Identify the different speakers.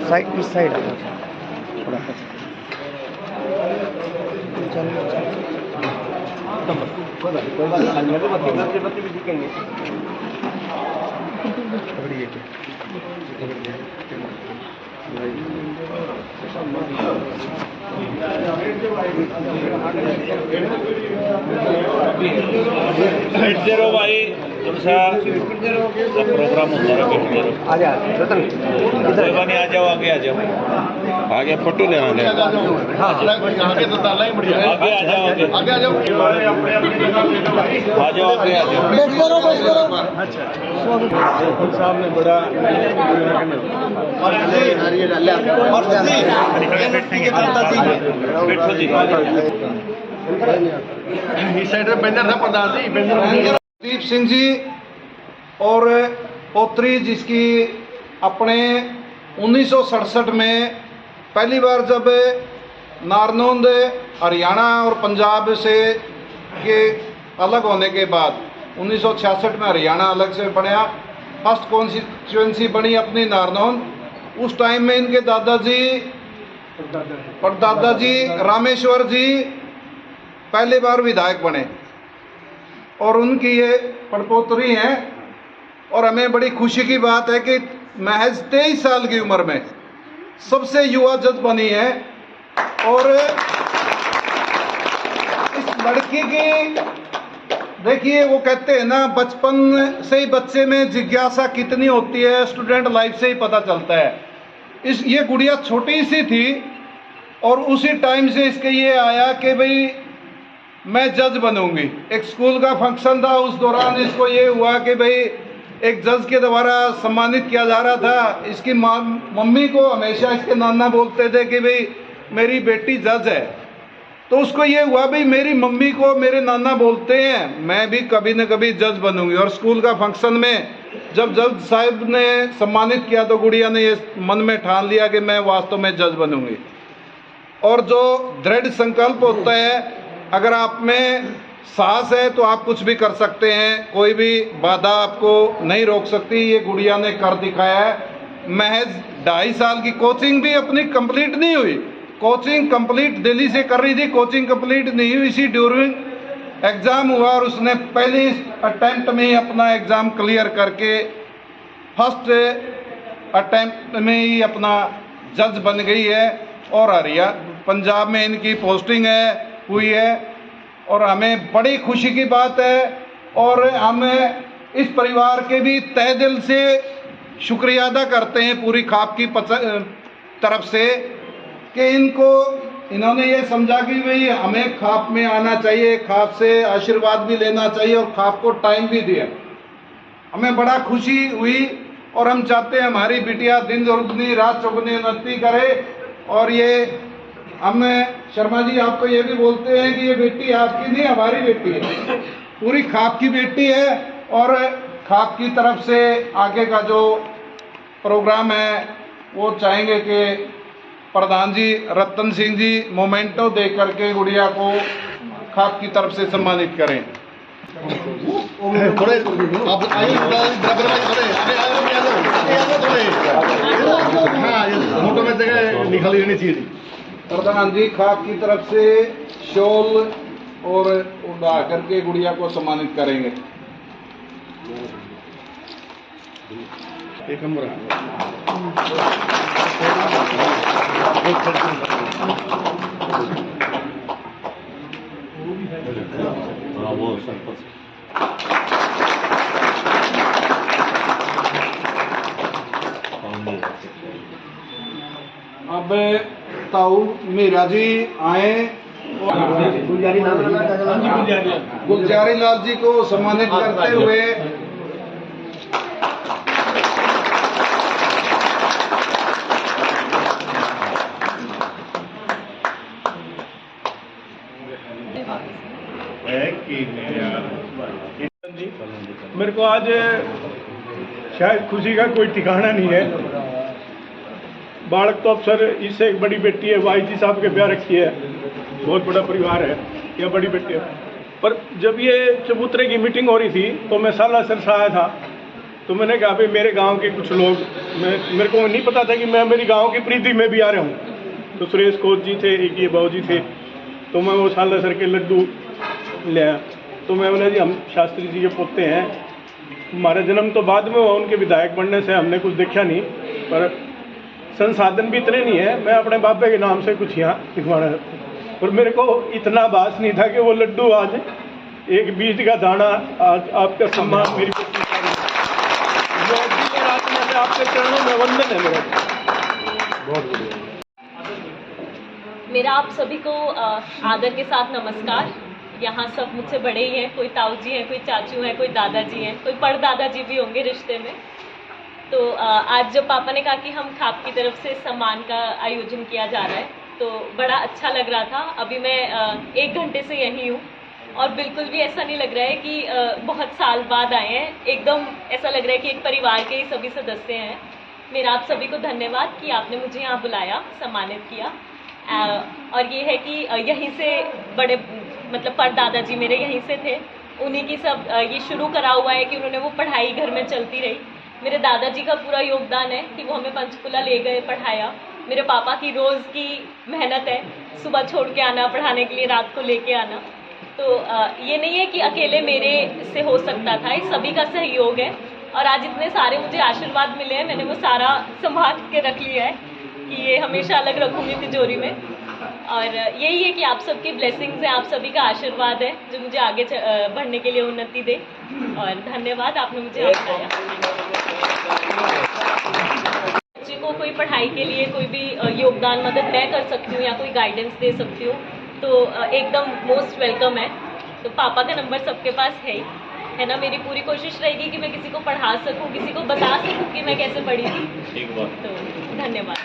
Speaker 1: Side इस side
Speaker 2: भाई तुमसा programme होता है
Speaker 1: आ जा रतन
Speaker 2: कोई बात नहीं, आ जाओ आगे, आ जाओ आगे, फोटो लेना है।
Speaker 1: हाँ
Speaker 2: आगे तो ताला ही बढ़िया, आगे आ जाओ, आगे आगे आ जाओ, आ जाओ आगे, आ जाओ। अच्छा साहब ने बड़ा बैठो जी, इस साइड में बैनर था प्रधान जी,
Speaker 3: दीप सिंह जी और पोत्री जिसकी अपने 1967 में पहली बार जब नारनौंद हरियाणा और पंजाब से के अलग होने के बाद 1966 में हरियाणा अलग से बना, फर्स्ट कॉन्स्टिट्यूंसी बनी अपनी नारनौंद। उस टाइम में इनके दादाजी परदादा जी रामेश्वर जी पहली बार विधायक बने और उनकी ये पड़पोतरी हैं। और हमें बड़ी खुशी की बात है कि महज 23 साल की उम्र में सबसे युवा जज बनी है। और इस लड़की की देखिए, वो कहते हैं ना, बचपन से ही बच्चे में जिज्ञासा कितनी होती है स्टूडेंट लाइफ से ही पता चलता है। ये गुड़िया छोटी सी थी और उसी टाइम से इसके ये आया कि भाई मैं जज बनूंगी। एक स्कूल का फंक्शन था, उस दौरान इसको ये हुआ कि भाई एक जज के द्वारा सम्मानित किया जा रहा था। इसकी मम्मी को हमेशा इसके नाना बोलते थे कि भाई मेरी बेटी जज है, तो उसको ये हुआ भाई मेरी मम्मी को मेरे नाना बोलते हैं, मैं भी कभी न कभी जज बनूंगी। और स्कूल का फंक्शन में जब जज साहब ने सम्मानित किया तो गुड़िया ने ये मन में ठान लिया कि मैं वास्तव में जज बनूंगी। और जो दृढ़ संकल्प होता है, अगर आप में साहस है तो आप कुछ भी कर सकते हैं, कोई भी बाधा आपको नहीं रोक सकती। ये गुड़िया ने कर दिखाया है। महज 2.5 साल की कोचिंग भी अपनी कंप्लीट नहीं हुई, कोचिंग कंप्लीट दिल्ली से कर रही थी, कोचिंग कंप्लीट नहीं हुई, इसी ड्यूरिंग एग्ज़ाम हुआ और उसने पहले अटेम्प्ट में ही अपना एग्ज़ाम क्लियर करके फर्स्ट अटेम्प्ट में ही अपना जज बन गई है। और हरियाणा पंजाब में इनकी पोस्टिंग हुई है और हमें बड़ी खुशी की बात है। और हम इस परिवार के भी तहे दिल से शुक्रिया अदा करते हैं पूरी खाप की तरफ से कि इन्होंने ये समझा कि भाई हमें खाप में आना चाहिए, खाप से आशीर्वाद भी लेना चाहिए और खाप को टाइम भी दिया। हमें बड़ा खुशी हुई और हम चाहते हैं हमारी बिटिया दिन दुगनी रात चौगुनी उन्नति करे। और ये हम शर्मा जी आपको ये भी बोलते हैं कि ये बेटी आपकी नहीं, हमारी बेटी है, पूरी खाप की बेटी है। और खाप की तरफ से आगे का जो प्रोग्राम है वो चाहेंगे कि प्रधान जी रतन सिंह जी मोमेंटो दे करके गुड़िया को खाप की तरफ से सम्मानित करें।
Speaker 2: थोड़े आप आइए, बराबर में थोड़े आगे हाँ, फोटो में जगह निकाली रहनी चाहिए।
Speaker 3: प्रधान जी खाप की तरफ से शॉल और उड़ा करके गुड़िया को सम्मानित करेंगे।
Speaker 2: एक नंबर
Speaker 3: अब ताऊ मीरा जी आए, गुलजारी लाल जी को सम्मानित करते हुए
Speaker 2: मेरे को आज
Speaker 4: शायद खुशी का कोई ठिकाना नहीं है। बालक तो अफसर, इससे एक बड़ी बेटी है, वाई जी साहब के ब्याह रखी है, बहुत बड़ा परिवार है, यह बड़ी बेटी है। पर जब ये चबूतरे की मीटिंग हो रही थी तो मैं सालासर से आया था, तो मैंने कहा भाई मेरे गांव के कुछ लोग, मेरे को नहीं पता था कि मैं मेरी गांव की प्रीति में भी आ रहा हूँ। तो सुरेश कोच जी थे, एक ये बाबू जी थे, तो मैं वो सालासर के लड्डू ले आया। तो मैं बोला जी हम शास्त्री जी के पोते हैं, हमारा जन्म तो बाद में हुआ, उनके विधायक बनने से हमने कुछ देखा नहीं, पर संसाधन भी इतने नहीं है, मैं अपने बाबे के नाम से कुछ यहाँ लिखवाना है। और मेरे को इतना आभास नहीं था कि वो लड्डू आज एक बीज का दाना, आज आपका सम्मान मेरी आत्मा से आपके चरणों में वंदन है मेरा। बहुत बढ़िया।
Speaker 5: मेरा आप सभी को आदर के साथ नमस्कार। यहाँ सब मुझसे बड़े ही हैं, कोई ताऊ जी हैं, कोई चाचू हैं, कोई दादाजी हैं, कोई परदादाजी भी होंगे रिश्ते में। तो आज जब पापा ने कहा कि हम खाप की तरफ से सम्मान का आयोजन किया जा रहा है तो बड़ा अच्छा लग रहा था। अभी मैं 1 घंटे से यहीं हूँ और बिल्कुल भी ऐसा नहीं लग रहा है कि बहुत साल बाद आए हैं। एकदम ऐसा लग रहा है कि एक परिवार के ही सभी सदस्य हैं। मेरा आप सभी को धन्यवाद कि आपने मुझे यहाँ बुलाया, सम्मानित किया। और ये है कि यहीं से बड़े मतलब परदादा जी मेरे यहीं से थे, उन्हीं की सब ये शुरू करा हुआ है कि उन्होंने वो पढ़ाई घर में चलती रही। मेरे दादाजी का पूरा योगदान है कि वो हमें पंचकुला ले गए, पढ़ाया। मेरे पापा की रोज़ की मेहनत है, सुबह छोड़ के आना, पढ़ाने के लिए रात को लेके आना। तो ये नहीं है कि अकेले मेरे से हो सकता था, ये सभी का सहयोग है। और आज इतने सारे मुझे आशीर्वाद मिले हैं, मैंने वो सारा संभाल के रख लिया है कि ये हमेशा अलग रखूँगी तिजोरी में। और यही है कि आप सबकी ब्लेसिंग्स हैं, आप सभी का आशीर्वाद है जो मुझे आगे बढ़ने के लिए उन्नति दे। और धन्यवाद, आपने मुझे बताया। बच्चे को कोई पढ़ाई के लिए कोई भी योगदान मदद मैं कर सकती हूँ या कोई गाइडेंस दे सकती हूँ तो एकदम मोस्ट वेलकम है। तो पापा का नंबर सबके पास है ना। मेरी पूरी कोशिश रहेगी कि मैं किसी को पढ़ा सकूँ, किसी को बता सकूँ कि मैं कैसे पढ़ी थी। तो धन्यवाद।